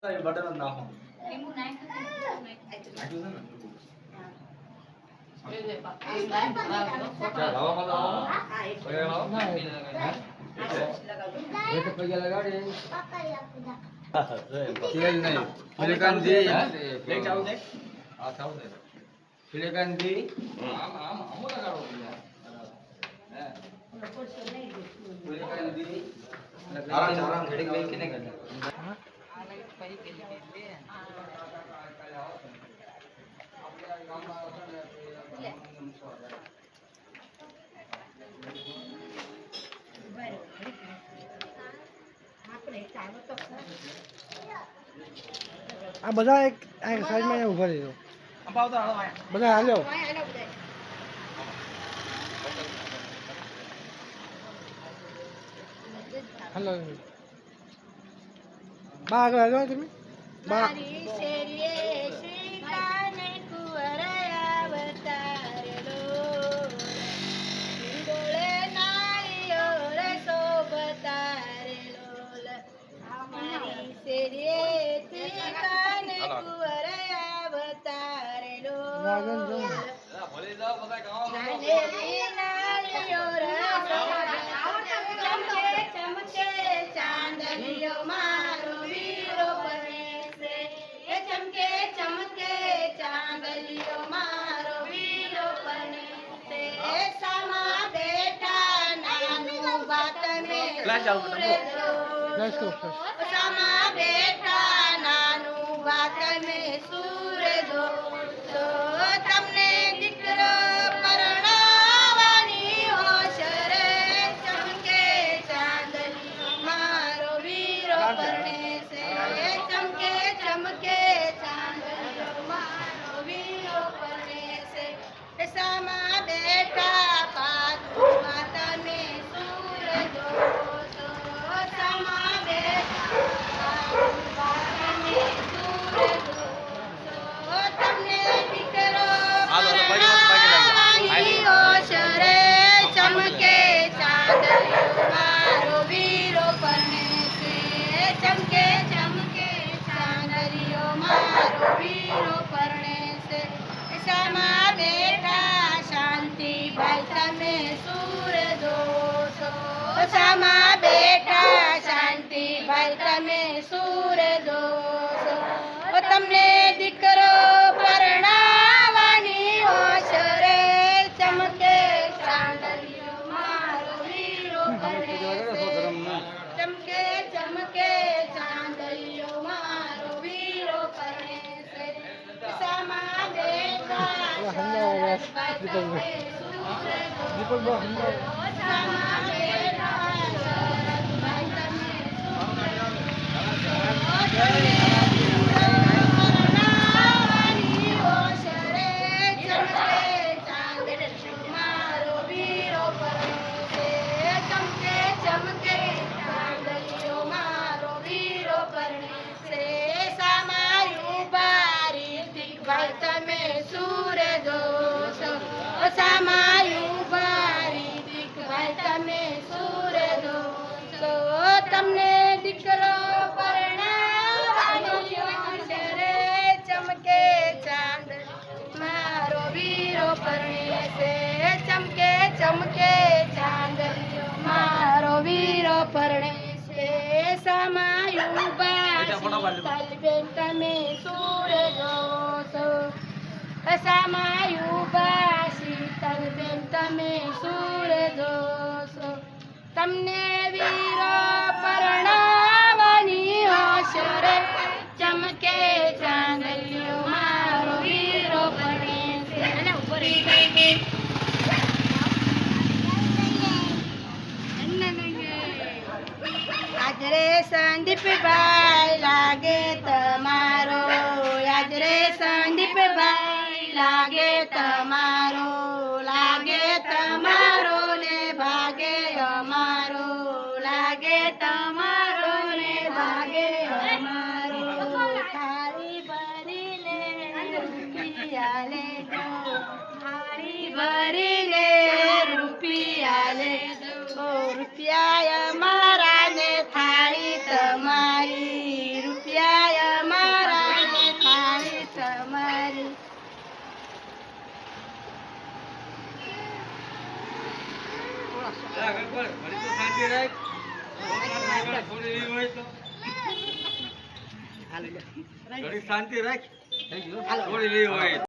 Butter નાખો લીંબુ નાખ્યું આ બધા એક સાઈડમાં ઉભા રહ્યો બધા હાલ્યો હાલો બા આગળ હાલો તમે બા તમને દીકરો પરણાવાની હોશ રે ચમકે ચાંદલિયો મારો વીરો પરણે છે ચમકે ચમકે ચાંદલિયો મારો વીરો પરણે છે સામા બેઠા પાતુમાં તમે સૂરજો સામા બેઠા પાતુમાં તમે સૂરજો તમને દીકરો પરણાવાની હોશ રે ચમકે ચાંદલિયો મારો વીરો પરણે છે ચમકે ચમકે ચાંદલિયો મારો વીરો પરણે છે સામા બેઠા શાંતિભાઈ તમે સૂર દોષો સામા બેઠા શાંતિભાઈ તમે સૂર દોષો તમને દીકરો પરણાવાની હોશ રે ચમકે ચાંદલિયો મારો વીરો પરણે છે ચમકે ચમકે ચાંદલિયો મારો વીરો પરણે છે સામા બેઠા શરદભાઈ તમે સૂર દો સામા બેઠા શરદભાઈ તમે તમે સૂર દોષો સામાયું બારી દીકભાઈ તમે સૂર દોષો તમને દીકરો પરણાવાની હોશ રે ચમકે ચાંદ મારો વીરો પરણે છે ચમકે ચમકે ચાંદલિયો મારો વીરો પરણે છે સામાયું બારી બેન તમે સૂર દોષો સામાયું બાસી તલબેન તમે સૂર દોષો તમને વીરો પરણાવાની હોશ રે ચમકે ચાંદલિયો મારો વીરો પરણે છે આજરે સંદીપભાઈ લાગે તમારો આજરે સંદીપભાઈ લાગે તમારો ને ભાગે અમારો લાગે તમારો ને ભાગે અમારો થાળી ભરીને રૂપિયા લેજો થાળી ભરીને રૂપિયા લેજો રૂપિયા અમારા ને થાળી તમારી રૂપિયા હાલો લ્યો. શાંતિ રાખ હાલો. થોડી લેવી હોય